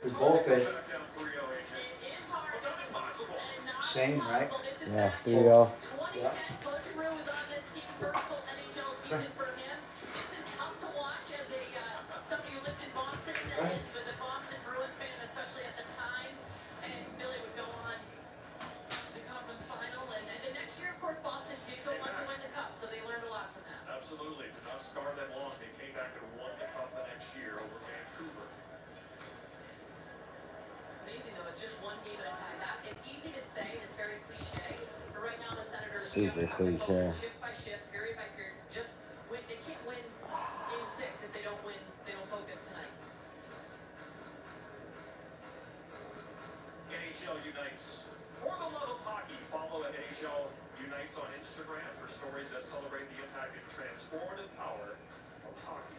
His bullfish. Same, right? Yeah, here you go. Yeah. Absolutely. Did not scar them long. They came back and won the cup the next year over Vancouver. Amazing though, it's just one game at a time. That it's easy to say, and it's very cliche. But right now the Senators Super cliche. shift by shift, period by period. Just win. They can't win game 6 if they don't win. They don't focus tonight. NHL unites. For the love of hockey, follow at NHL Unites on Instagram for stories that celebrate the impact and transformative power of hockey.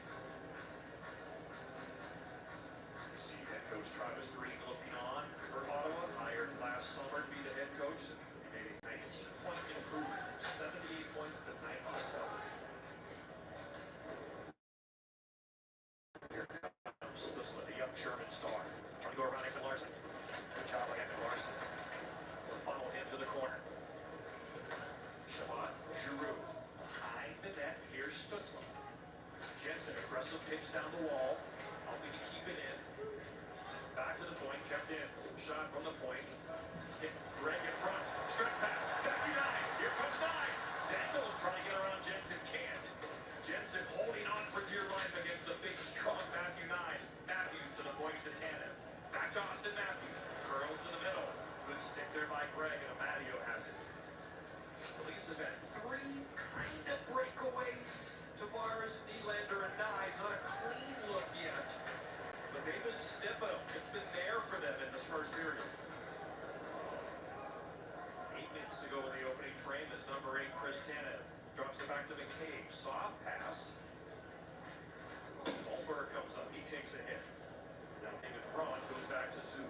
You see head coach Travis Green looking on for Ottawa, hired last summer to be the head coach. He made a 19-point improvement from 78 points to 97. Here comes Stutzla, the young German star. Trying to go around Ekman Larsson. Good job by Ekman Larsson. We'll funnel him to the corner. Giroux, high the net, here's Stutzla. Jensen, aggressive pitch down the wall, helping to keep it in. Back to the point, kept in. Shot from the point. Hit Greg in front. Stretch pass. Back to Nyes. Here comes Nyes. Daniels trying to get around Jensen. Can't. Jensen holding on for dear life against the big, strong Matthew Nyes. Matthews to the point to Tannen. Back to Austin Matthews. Curls to the middle. Good stick there by Greg, and Amadio has it. Police have had 3 kind of breakaways. Tavares, Nylander, and Nyes. Not a clean look yet. But they've been sniffing them. It's been there for them in this first period. 8 minutes to go in the opening frame as number 8, Chris Tannen, drops it back to McCabe. Soft pass. Holmberg comes up. He takes a hit. Now David Braun goes back to Zoo.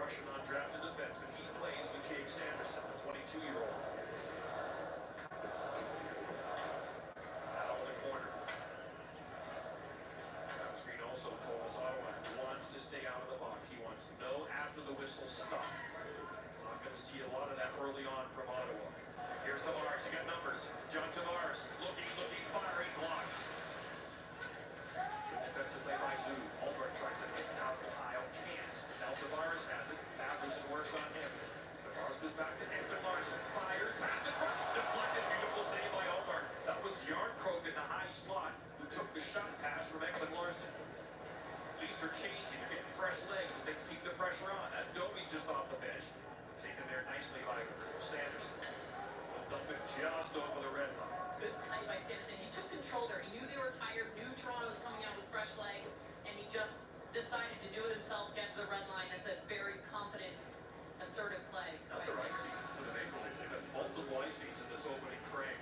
Russian undrafted defenseman. He plays with Jake Sanderson, the 22-year-old. Out in the corner. Screen also told us Ottawa wants to stay out of the box. He wants no after-the-whistle stuff. Not going to see a lot of that early on from Ottawa. Here's Tavares. You got numbers. John Tavares looking, firing, blocked. Defensive play by Zoo. Holmberg tries to pick it out the aisle. Can't. Now Tavares has it. Patterson works on him. Tavares goes back to Ekman Larsson. Fires. Pass in front. Deflected. Beautiful save by Holmberg. That was Yarncroke in the high slot who took the shot pass from Ekman Larsson. Leafs are changing. They're getting fresh legs so they can keep the pressure on. That's Doby just off the bench. Taken there nicely by Sanderson. Dumping just over the red line. Good play by Sanderson. He took control there. He knew they were tired, knew Toronto was coming out with fresh legs, and he just decided to do it himself, get to the red line. That's a very confident, assertive play. Not the icing for the Maple Leafs. They've had multiple icings in this opening frame.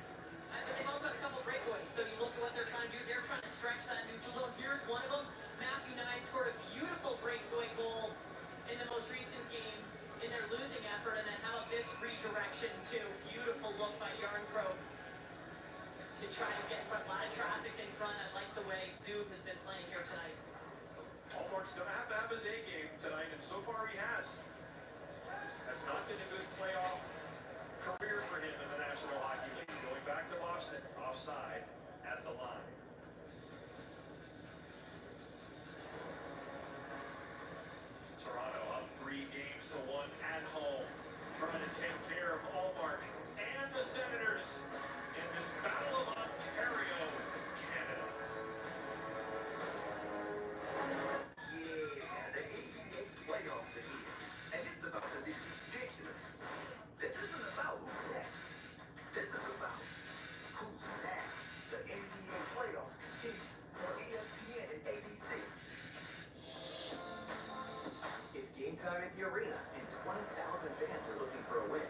But they've also had a couple breakaways. So you look at what they're trying to do. They're trying to stretch that neutral zone. Here's one of them. Matthew Nyes scored a beautiful breakaway try to get in front. A lot of traffic in front. I like the way Zoom has been playing here tonight. Hallmark's going to have his A game tonight, and so far he has. This has not been a good playoff career for him in the National Hockey League. Going back to Boston, offside at the line. Toronto up 3-1 at home, trying to take care of Hallmark and the Senators in this Battle of Ontario, Canada. Yeah, the NBA playoffs are here, and it's about to be ridiculous. This isn't about who's next. This is about who's now. The NBA playoffs continue on ESPN and ABC. It's game time at the arena, and 20,000 fans are looking for a win.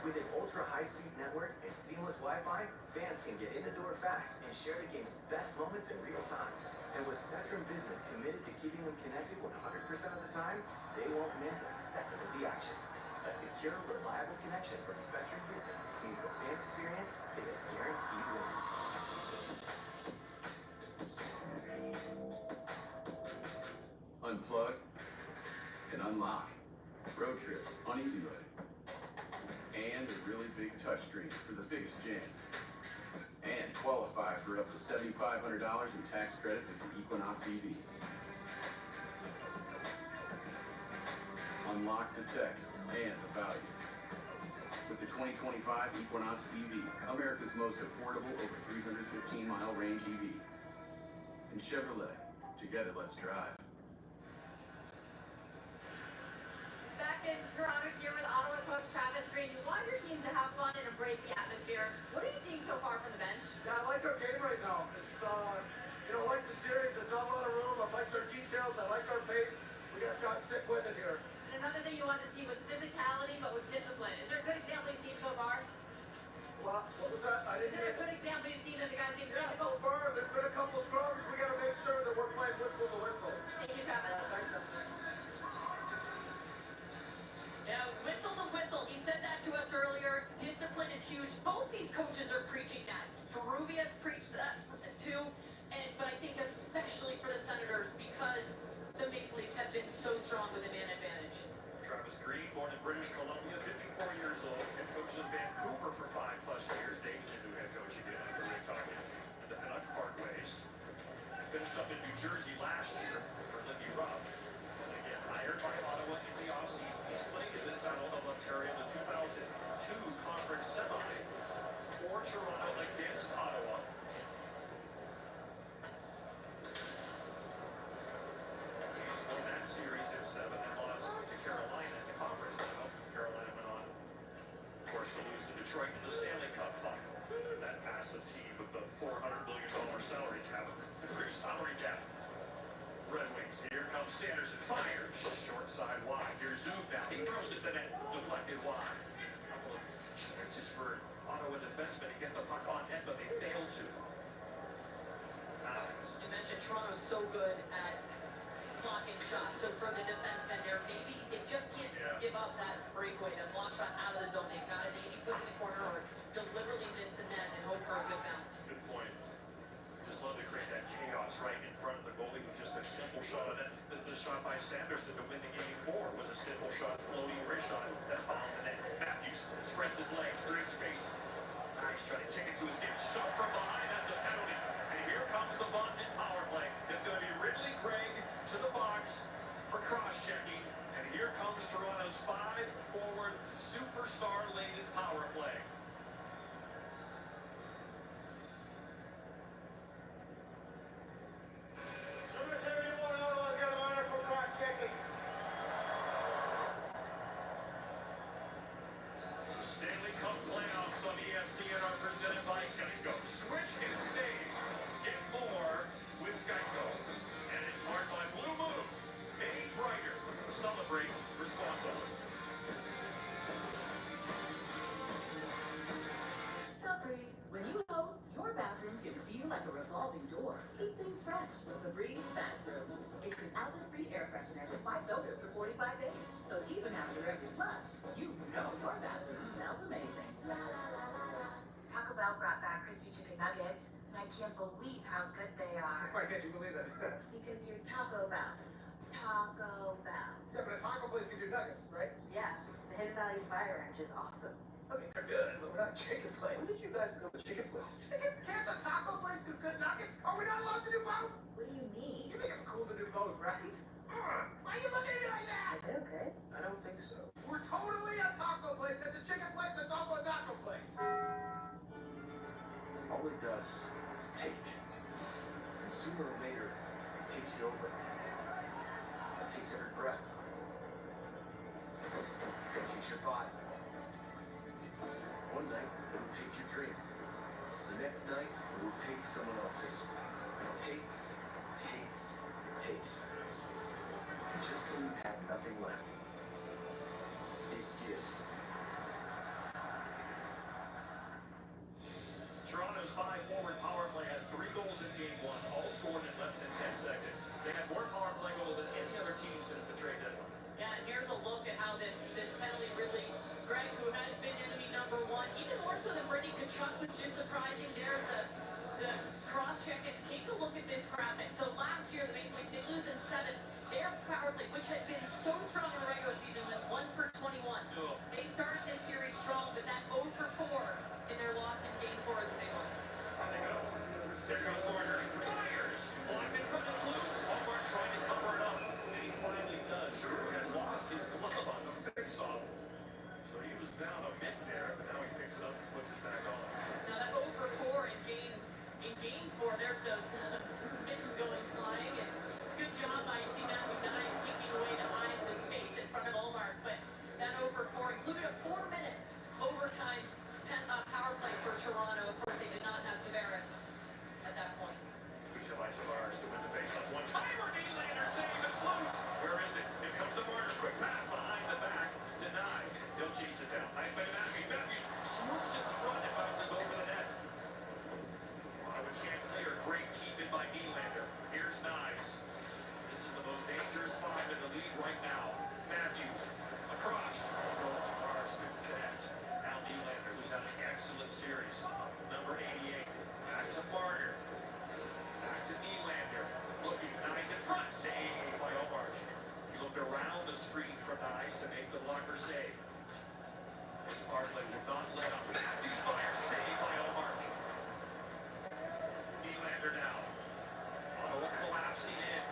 With an ultra-high-speed network and seamless Wi-Fi, fans can get in the door fast and share the game's best moments in real time. And with Spectrum Business committed to keeping them connected 100% of the time, they won't miss a second of the action. A secure, reliable connection from Spectrum Business means the fan experience is a guaranteed win. Unplug and unlock. Road trips on Easy Mode. And a really big touchscreen for the biggest jams. And qualify for up to $7,500 in tax credit with the Equinox EV. Unlock the tech and the value. With the 2025 Equinox EV, America's most affordable over 315-mile range EV. And Chevrolet, together let's drive. Back in Toronto here with Ottawa coach Travis Green. You want your team to have fun and embrace the atmosphere. What are you seeing so far from the bench? Yeah, I like our game right now. It's, like the series, there's not a lot of room. I like their details. I like our pace. We just got to stick with it here. And another thing you want to see was physicality, but with discipline. Is there a good example you've seen so far? What was that? I Is didn't there hear a good example you've seen of the guys being Yeah, physical? so far, there's been a couple scrums. We got to make sure that we're playing whistle to whistle. Thank you, Travis. Thanks, Justin. Yeah, whistle to whistle. He said that to us earlier. Discipline is huge. Both these coaches are preaching that. Peruvia's preached that too. But I think especially for the Senators because the Maple Leafs have been so strong with the man advantage. Travis Green, born in British Columbia, 54 years old, head coach in Vancouver for 5+ years. David into head coach again after retiring in the Canucks Parkways. Finished up in New Jersey last year for Lindy Ruff. And again, hired by Ottawa in the offseason. He's playing in this Battle of Ontario, the 2002 conference semi for Toronto against Ottawa. He's won that series in 7 and lost to Carolina in the conference final. Carolina went on, of course, to lose to Detroit in the Stanley Cup final. That massive team with the $400 million salary cap. Salary cap. Red Wings, here comes Sanderson, fires, short side wide, here's Zoom now, he throws it to net, deflected wide. Couple of chances for Ottawa defensemen to get the puck on net, but they failed to. Alex. You mentioned Toronto's so good at blocking shots, so for the defensemen there, maybe they just can't give up that breakaway, that block shot out of the zone. They've got to maybe put in the corner or deliberately miss the net and hope for a good bounce. Good point. Just love to create that chaos right in front of the goalie with just a simple shot. And then the shot by Sanderson to win the game 4 was a simple shot, floating wrist shot that found the net. Matthews spreads his legs, great space. Nice trying to take it to his hip, shot from behind, that's a penalty. And here comes the Vaughnton power play. It's going to be Ridley Craig to the box for cross-checking. And here comes Toronto's 5-forward superstar-laden power play. Number 71, Ottawa's got a minor for cross-checking. The Stanley Cup playoffs on ESPN are presented by Geico. Switch and save. Get more with Geico. And it's marked by Blue Moon. Made brighter. Celebrate responsibly. can't you believe that? Because you're Taco Bell. Taco Bell. Yeah, but a taco place can do nuggets, right? Yeah, the Hidden Valley Fire Ranch is awesome. Okay, they're good, but we're not a chicken place. When did you guys become a chicken place? Can't a taco place do good nuggets? Are we not allowed to do both? What do you mean? You think it's cool to do both, right? Why are you looking at me like that? Is it okay? I don't think so. We're totally a taco place. That's a chicken place. That's also a taco place. All it does is take. And sooner or later, it takes you over. It takes every breath. It takes your body. One night, it will take your dream. The next night, it will take someone else's. It takes. Just when you have nothing left, it gives. Toronto's 5-forward power play had 3 goals in Game 1, all scored in less than 10 seconds. They had more power play goals than any other team since the trade deadline. Yeah, and here's a look at how this penalty really, Greg, who has been enemy number 1, even more so than Brady Tkachuk, was just surprising. There's the cross-check, and take a look at this graphic. So last year, the Maple Leafs, they lose in 7. Their power play, which had been so strong in the regular season, went 1/21. Oh. They started this series strong, but that 0-4 in their loss in Game 4 is a big one. There they go. There goes Marner. Fires. Blocked in front, it's loose. Allmark trying to cover it up. And he finally does. Giroux had lost his glove on the fix-off. So he was down a bit there, but now he picks it up and puts it back on. Now that 0-4 in game 4, there's a mitten going flying, and it's a good job by Matthew Knight kicking away the eyes, the space in front of Allmark, but that 0-4 included a 4-minute overtime power play for Toronto. Of course, they did not have Tavares at that point. Kucha by Tavares to win the face-off. One-timer, Nylander save, it's loose. Where is it? It comes to Marner. Quick pass behind the back. Denies. He'll chase it down. Matthews swoops in the front and bounces over the net. We can't clear. Great keep-in by Nylander. Here's Nyes. This is the most dangerous 5 in the league right now. Matthews across. Tavares couldn't connect. Now Nylander, who's had an excellent series. Number 88. Back to Marner. Back to Nylander. Looking. Nyes in front. Save by Omar. He looked around the screen for Nyes to make the blocker save. This Barclay will not let up. Matthews fires. Save by Omar. Nylander now. Ottawa collapsing in.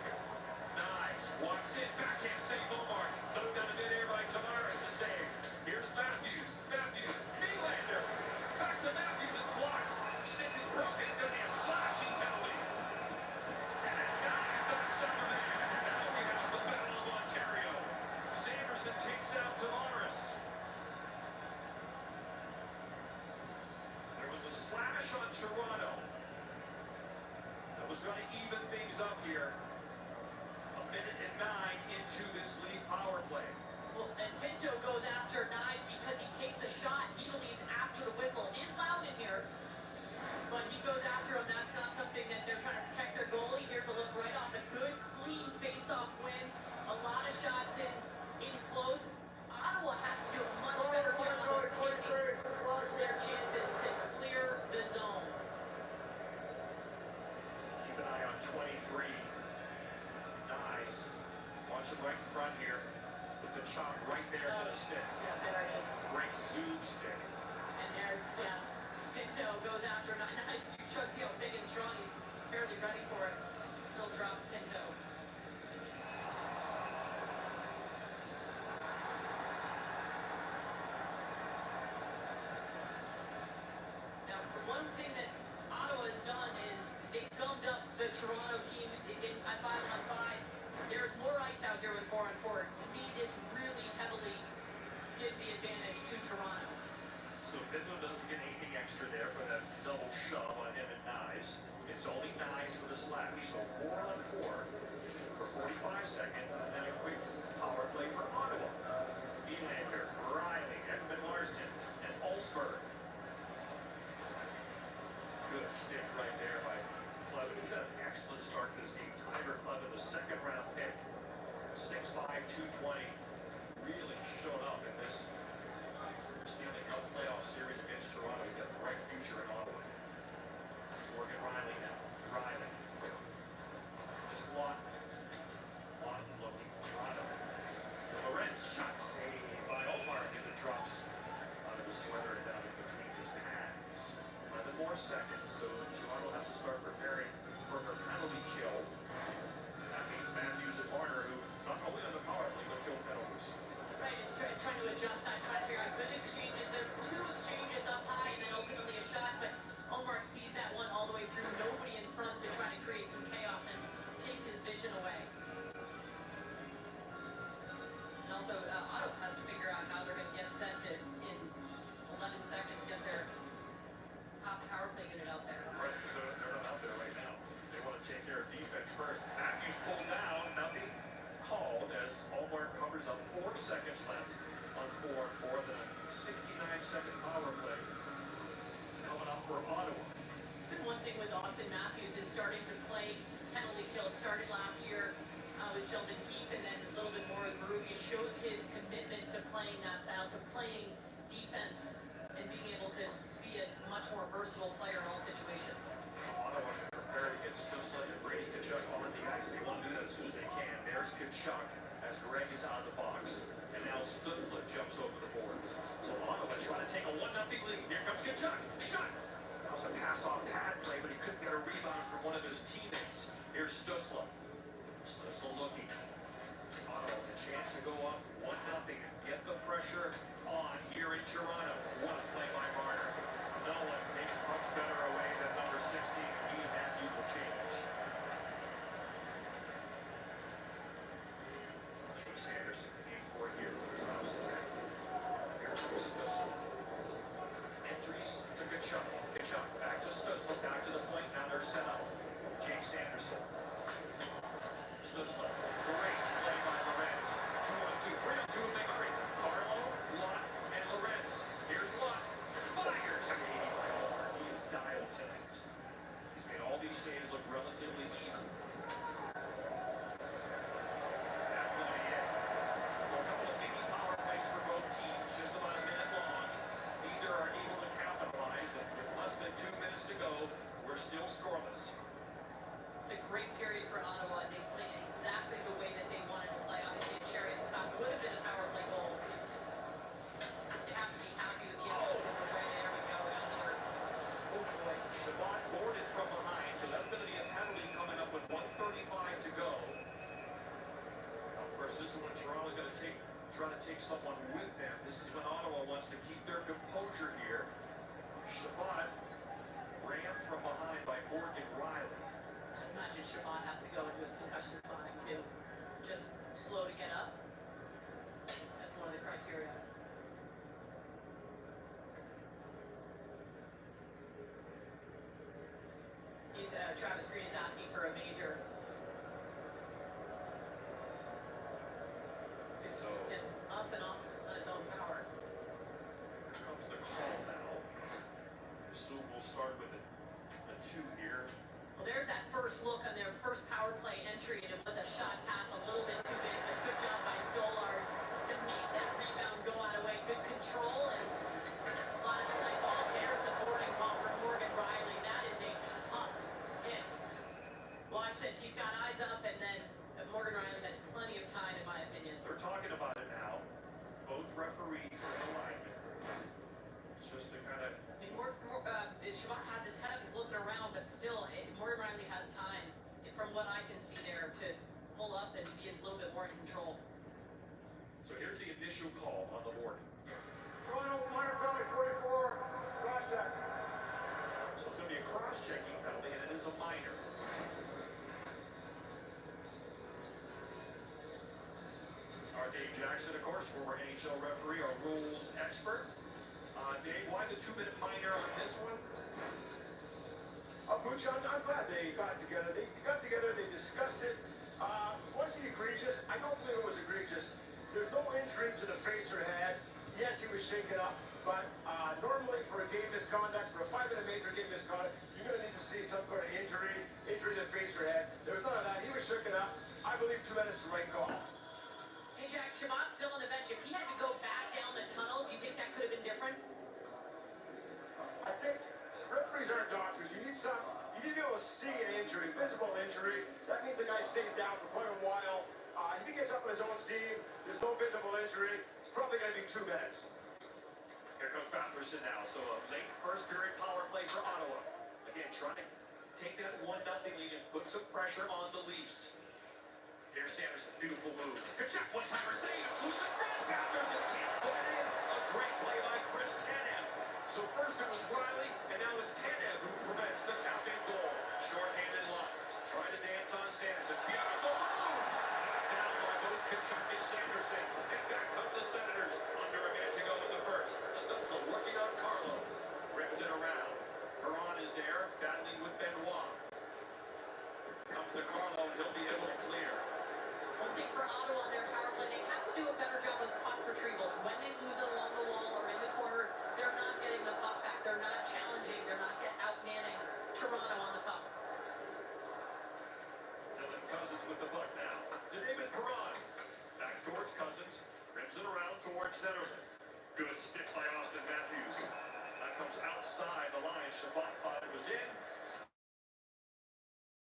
Nyes walks in. Backhand save Omar. Dunked out of midair by Tavares to save. Here's Matthews. Nylander. Back to Matthews and blocked. Stick is broken. It's going to be a slashing penalty. And then Nyes knocks down the man. Now we have the Battle of Ontario. Sanderson takes down Tavares. There was a slash on Toronto. That was going to even things up here. 1:09 into this league power play. Well, and Pinto goes after Nyes because he takes a shot. He believes after the whistle. It is loud in here, but he goes after him. That's not something that they're trying to protect their goalie. Here's a look right off a good, clean face-off win. A lot of shots in close. Ottawa has to do a much better job of taking their chances to clear the zone. Keep an eye on 23. Nyes. Watch him right in front here. With the chop right there to the stick. Yeah, there it is. Great zoom stick. And there's, Pinto goes after Nyes. You just see how big and strong he's barely ready for it. Still drops Pinto. Now, one thing that Ottawa has done is they've gummed up the Toronto team at 5-on-5. There's more ice out there with 4-on-4. To me, this really heavily gives the advantage to Toronto. So Pinto doesn't get anything extra there for that double shove on him and Nyes. It's only Nyes for the slash. So 4-on-4 for 45 seconds, and then a quick power play for Ottawa. Nylander, Riley, Ekman Larson, and Olberg. Good stick right there by Clevin. He's had an excellent start to this game. Tiger Clevin, the second-round pick. 6'5", 220. Really showed up in this Stanley Cup playoff series against Toronto. He's got a bright future in Ottawa. Morgan Riley now. Riley. seconds, so Toronto has to start preparing for their penalty kill. That means Matthews and Marner, who not only on the power play, but kill penalties. Right, it's trying to adjust that, trying to figure out good exchanges. There's two exchanges up high and then ultimately a shot, but Omar sees that one all the way through. Nobody in front to try to create some chaos and take his vision away. And also, Ottawa has to figure out how they're going to get set to, in 11 seconds, get their top power play unit out there. Right, they're not out there right now. They want to take care of defense first. Matthews pulled down, nothing called as Allmark covers up 4 seconds left on 4-on-4. The 69-second power play coming up for Ottawa. And one thing with Austin Matthews is starting to play penalty kill. It started last year with Sheldon Keefe and then a little bit more with Berube. It shows his commitment to playing that style, to playing defense and being able to be a much more versatile player in all situations. So Ottawa prepared against Stutzle and Brady Tkachuk on the ice. They want to do that as soon as they can. There's Tkachuk as Greg is out of the box. And now Stutzle jumps over the boards. So Ottawa trying to take a 1-0 lead. Here comes Tkachuk. Shot! That was a pass-off pad play, but he couldn't get a rebound from one of his teammates. Here's Stutzle. Stutzle looking. Ottawa a chance to go up 1-0 and get the pressure on here in Toronto. What a play by Marner. No one takes much better away than number 16. He and Matthew will change. Chase Anderson, 8-4 here. Stops attack. Here comes Stutzle. Entries to Tkachuk. Tkachuk back to Stutzle. Back to the point. Now they're set up. Jake Sanderson. Stutzle. Great play by Lorenz. 2-on-2. 3-on-2 if they hurry. Carlo, Lott, and Lorenz. Here's Lott. Fires. Save by Allmark. He is dialed tonight. He's made all these saves look relatively easy. That's going to be it. So a couple of mini power plays for both teams. Just about a minute long. Neither are able to capitalize. And with less than 2 minutes to go, we're still scoreless. It's a great period for Ottawa. They played exactly the way that they wanted to play. Obviously, Cherry at the top would have been a power play goal. They have to be happy with the outcome of the way. There we go. Another. Oh boy. Shabbat boarded from behind, so that's going to be a penalty coming up with 1:35 to go. Of course, this is when Toronto's going to try to take someone with them. This is when Ottawa wants to keep their composure here. Shabbat ran from behind by Morgan Riley. I imagine Shabbat has to go into a concussion sign too. Just slow to get up. That's one of the criteria. Travis Green is asking for a major. So And up and off on his own power. here comes the call now. I assume we'll start with a 2 here. Well, there's that first look on their first power play entry, and it was a shot pass a little bit too big, but good job by Stolars to make that rebound go out of way. Good control and a lot of sight ball. There's the boarding call for Morgan Riley. That is a tough hit. Watch this. He's got eyes up, and then Morgan Riley has plenty of time, in my opinion. They're talking about it now. Both referees and the linemen. It's just to kind of. I mean, Shabbat has his head up, he's looking around, but still, Morgan Riley has time, from what I can see there, to pull up and be a little bit more in control. So here's the initial call on the board. Toronto, minor penalty, 44, cross check. So it's going to be a cross-checking penalty, and it is a minor. Our Dave Jackson, of course, former NHL referee, our rules expert. Dave, why the 2-minute minor on this one? Butch, I'm glad they got together. They got together, they discussed it. Was he egregious? I don't believe it was egregious. There's no injury to the face or head. Yes, he was shaken up, but normally for a game misconduct, for a 5-minute major game misconduct, you're going to need to see some kind of injury to the face or head. There was none of that. He was shaken up. I believe 2 minutes is the right call. Hey, Jack, Shabbat's still on the bench. If he had to go back down the tunnel, do you think that could have been different? I think referees aren't doctors. You need to be able to see an injury, visible injury. That means the guy stays down for quite a while. If he gets up on his own steam, there's no visible injury, it's probably going to be 2 minutes. Here comes Batherson now. So a late first period power play for Ottawa. Again, trying to take that 1-0 lead and put some pressure on the Leafs. Here's Sanderson, beautiful move. Good check, one-timer save. It's loose in front. Batherson can't put it in. A great play by Chris Tanev. So first it was Riley, and now it's Tanev who prevents the tap-in goal. Short-handed lock. Trying to dance on Sanderson. Beautiful move. Knocked down by both Tkachuk and Sanderson. And back come the Senators. Under a minute to go in the first. Stutzla working on Carlo. Rips it around. Perron is there, battling with Benoit. Comes to Carlo, and he'll be able to clear. One thing for Ottawa on their power play, they have to do a better job with puck retrievals. When they lose it along the wall or in the corner, they're not getting the puck back. They're not challenging. They're not outmanning Toronto on the puck. Dylan Cousins with the puck now. To David Perron. Back towards Cousins. Rips it around towards centerman. Good stick by Austin Matthews. That comes outside the line. Shabbat thought it was in.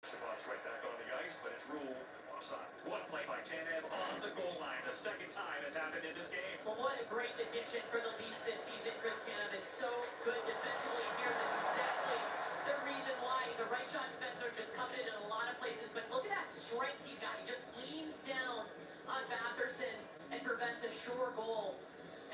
Shabbat's right back on the ice, but it's ruled offside. One play by Tanev on the goal line. The second time it's happened in this game. Well, what a great addition for the Leafs this season. Chris Tanev is so good defensively here. That's exactly the reason why. The right shot defenseman just coming in a lot of places, but look at that strength he's got. He just leans down on Batherson and prevents a sure goal.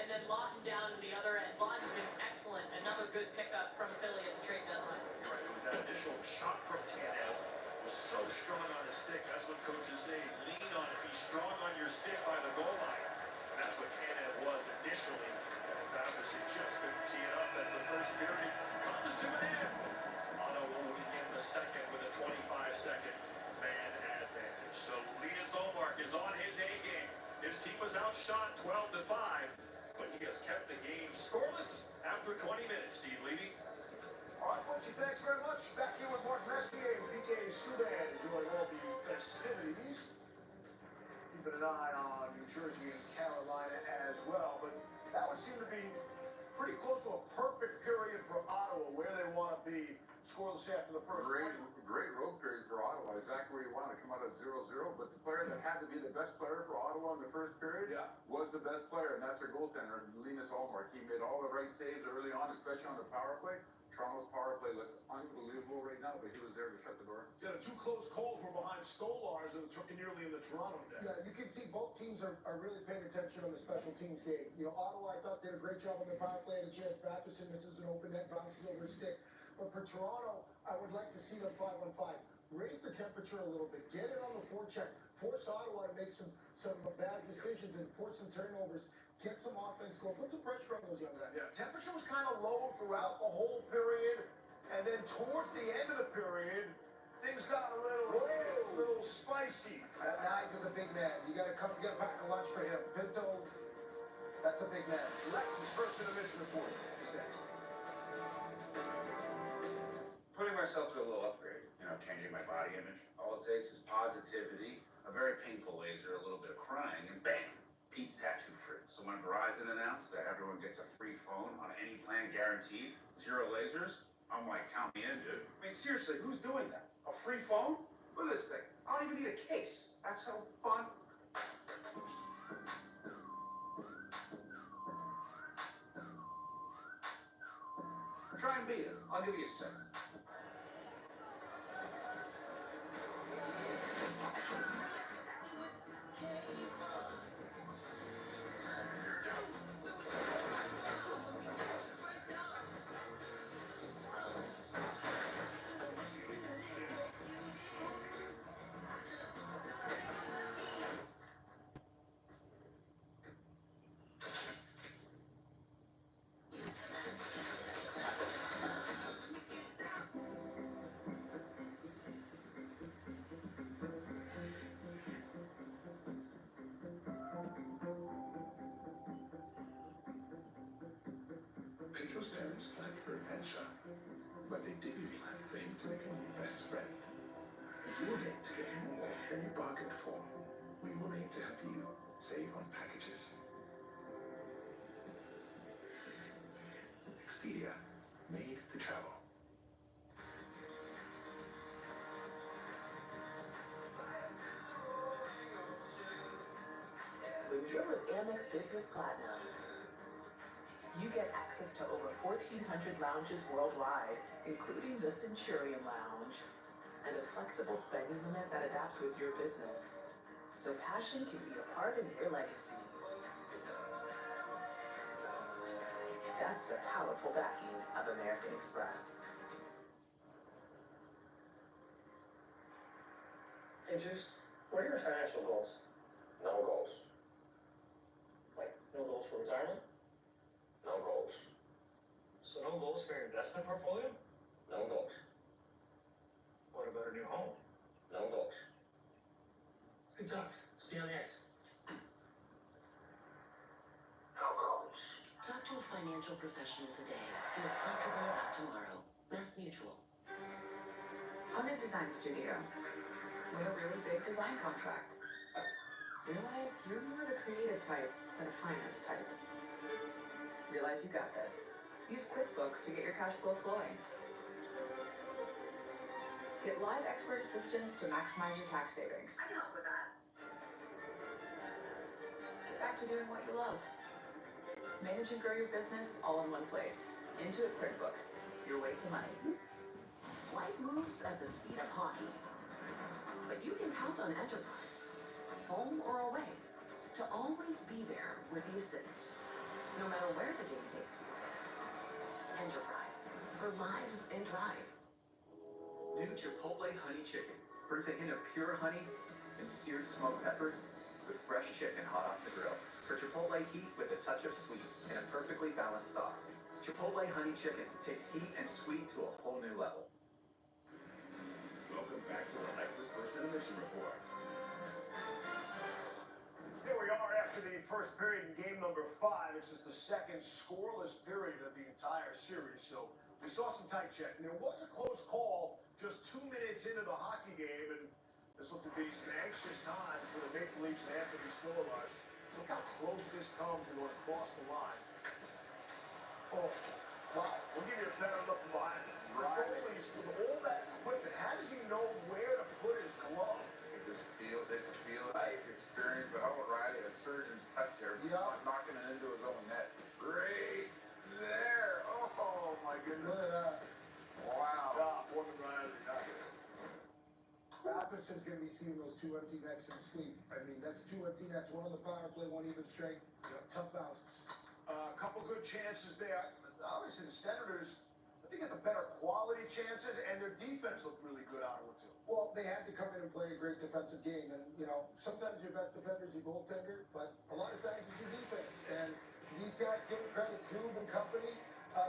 And then Lawton down to the other end. Lawton's been excellent. Another good pickup from Philly at the trade deadline. Right, it was that initial shot from Tanev. Was so strong on the stick. That's what coaches say. Lean on it. Be strong on your stick by the goal line. And that's what Tanev was initially. And Batherson just couldn't tee it up as the first period comes to an end. Ottawa will begin the second with a 25-second man advantage. So Linus Ullmark is on his A game. His team was outshot 12-5, but he has kept the game scoreless after 20 minutes. Steve Levy. All right, Butchie, thanks very much. Back here with Mark Messier and PK Subban, enjoying all the festivities. Keeping an eye on New Jersey and Carolina as well. But that would seem to be pretty close to a perfect period for Ottawa, where they want to be scoreless after the first. Great road period for Ottawa. Exactly where you want to come out at 0-0. But the player that had to be the best player for Ottawa in the first period was the best player, and that's their goaltender, Linus Ullmark. He made all the right saves early on, especially on the power play. Toronto's power play looks unbelievable right now, but he was there to shut the door. Yeah, the two close calls were behind Stolarz and nearly in the Toronto net. Yeah, you can see both teams are really paying attention on the special teams game. You know, Ottawa, I thought did a great job on their power play. Had a chance. Batherson, this is an open net, bounces over his stick. But for Toronto, I would like to see them 5-on-5. Raise the temperature a little bit. Get it on the forecheck. Force Ottawa to make some bad decisions and force some turnovers. Get some offense going. Put some pressure on those young guys. Yeah, temperature was kind of low throughout the whole period, and then towards the end of the period, things got a little spicy. Nyes is a big man. You gotta pack a lunch for him. Pinto, that's a big man. Lex's first intermission report is next. Putting myself through a little upgrade, changing my body image. All it takes is positivity, a very painful laser, a little bit of crying, and bam, Pete's tattoo free. So when Verizon announced that everyone gets a free phone on any plan guaranteed, 0 lasers, I'm like, count me in, dude. I mean, seriously, who's doing that? A free phone? Look at this thing. I don't even need a case. That's so fun. Try and beat it. I'll give you a second. Pedro's parents planned for adventure, but they didn't plan for him to become your best friend. You were made to get more than you bargained for. We were made to help you save on packages. Expedia, made to travel. When you're with Amex Business Platinum, You get access to over 1,400 lounges worldwide, including the Centurion Lounge, and a flexible spending limit that adapts with your business, so passion can be a part of your legacy. That's the powerful backing of American Express. Hey, Juice, what are your financial goals? No goals. Like, no goals for retirement? No goals. So no goals for your investment portfolio? No goals. What about a new home? No goals. Good talk. See you on the ice. No goals. Talk to a financial professional today. Feel comfortable about tomorrow. Mass Mutual. Own a design studio. Win a really big design contract. Realize you're more of a creative type than a finance type. Realize you got this. Use QuickBooks to get your cash flow flowing. Get live expert assistance to maximize your tax savings. I can help with that. Get back to doing what you love. Manage and grow your business all in one place. Intuit QuickBooks, your way to money. Life moves at the speed of hockey. But you can count on Enterprise, home or away, to always be there with the assist, no matter where the game takes you. Enterprise, for lives and drive. New Chipotle Honey Chicken brings a hint of pure honey and seared smoked peppers with fresh chicken hot off the grill. For Chipotle heat with a touch of sweet and a perfectly balanced sauce. Chipotle Honey Chicken takes heat and sweet to a whole new level. Welcome back to the Lexus First Intermission Report. Here we are after the first period in game number 5. It's just the second scoreless period of the entire series. So we saw some tight check. And there was a close call just 2 minutes into the hockey game. And this looked to be some anxious times for the Maple Leafs and Anthony Stolarz. Look how close this comes when we're across the line. Oh, wow. We'll give you a better look from behind. Right. Goalies, with all that equipment, how does he know where to put his glove? They can feel it. He's experienced, but how about Riley? A surgeon's touch there. Yeah. Knocking it into his own net. Right there. Oh, my goodness. Look at that. Wow. Stop. Morgan Riley. Batterson's going to be seeing those 2 empty nets in sleep. I mean, that's 2 empty nets, one on the power play, one even straight. Tough bounces. A couple good chances there. Obviously, the Senators, I think, had the better quality chances, and their defense looked really good out of it, too. Well, they had to come in and play a great defensive game. And, you know, sometimes your best defender is your goaltender, but a lot of times it's your defense. And these guys give credit, Zub and company.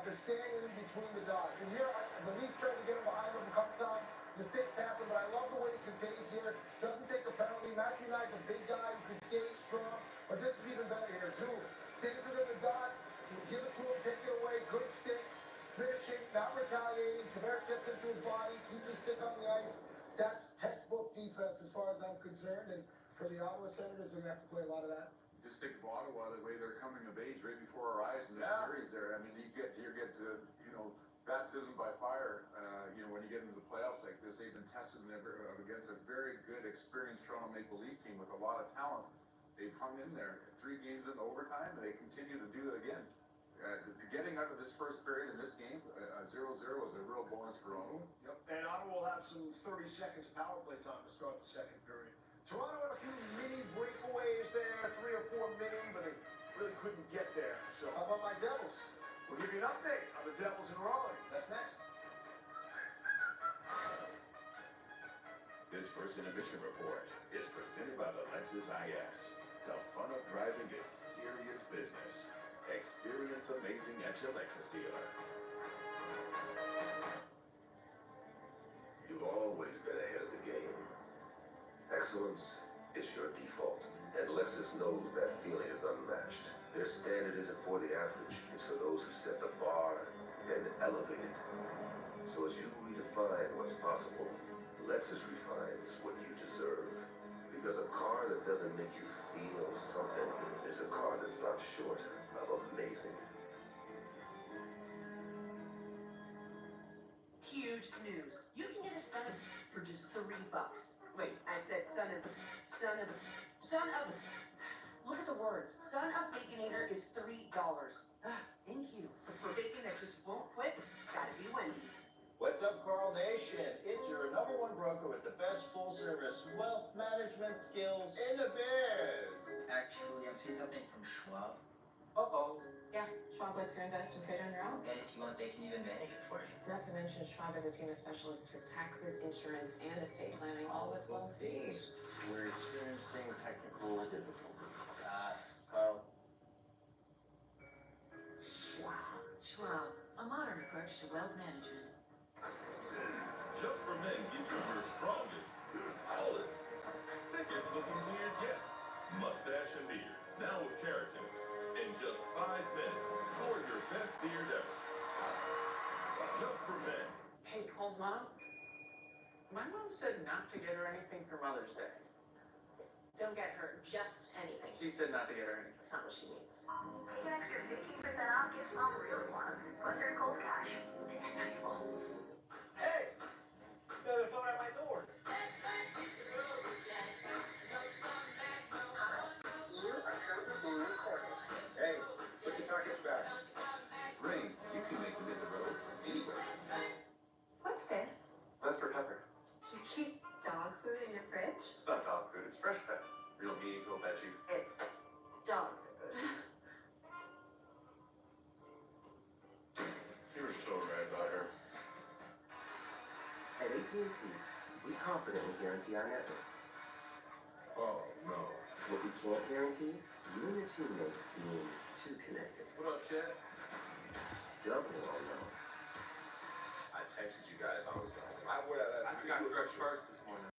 They're standing in between the dots. And here, the Leafs tried to get him behind him a couple times. Mistakes happen, but I love the way he contains here. Doesn't take a penalty. Matthew Knigh's a big guy who can skate strong. But this is even better here. Zub stays within the dots. You give it to him, take it away. Good stick. Finishing, not retaliating. Tavares gets into his body, keeps his stick on the ice. That's textbook defense as far as I'm concerned. And for the Ottawa Senators, they're going to have to play a lot of that. Just think of Ottawa, the way they're coming of age right before our eyes in this series there. I mean, you get to, baptism by fire, when you get into the playoffs like this. They've been tested against a very good, experienced Toronto Maple Leaf team with a lot of talent. They've hung in there 3 games in overtime, and they continue to do it again. Getting out of this first period in this game, 0-0 is a real bonus for Ottawa. Yep. And Ottawa will have some 30 seconds power play time to start the second period. Toronto had a few mini breakaways there, 3 or 4 mini, but they really couldn't get there. So how about my Devils? We'll give you an update on the Devils in Raleigh. That's next. This First Intermission Report is presented by the Lexus IS. The fun of driving is serious business. Experience amazing at your Lexus dealer. You've always been ahead of the game. Excellence is your default, and Lexus knows that feeling is unmatched. Their standard isn't for the average, it's for those who set the bar and elevate it. So as you redefine what's possible, Lexus refines what you deserve. Because a car that doesn't make you feel something is a car that stops short of amazing. Huge news. You can get a Son of for just $3. Wait, I said Son of. Look at the words. Son of Baconator is $3. Thank you. For bacon that just won't quit, gotta be Wendy's. What's up, Carl Nation? It's your #1 broker with the best full-service wealth management skills in the biz. Actually, I've seen something from Schwab. Uh-oh. Yeah, Schwab lets you invest and trade on your own. And if you want, they can even manage it for you. Not to mention, Schwab has a team of specialists for taxes, insurance, and estate planning, all with low fees. We're experiencing technical difficulties. Carl. Schwab, a modern approach to wealth management. Just for men gives you your strongest, fullest, thickest looking beard yet. Mustache and beard, now with keratin. In just 5 minutes, score your best beard ever. Just for men. Hey, Cole's mom? My mom said not to get her anything for Mother's Day. Don't get her just anything. She said not to get her anything. That's not what she means. Take an extra 15% off gifts mom really wants. Plus her Kohl's cash. That's how you rolls. Hey! Got a phone at my door. You are currently being recorded. Hey, put your package back. Ring, you can make them hit the road anywhere. What's this? That's for Pepper. You keep dog food in your fridge? It's not dog food, it's fresh pet. Real meat, real veggies. It's dog food. You were so right about her. At AT&T, we confidently guarantee our network. Oh, no. What we can't guarantee, you and your teammates being too connected. What up, Chad? Double on no. I texted you guys, I was going. I got fresh first this morning.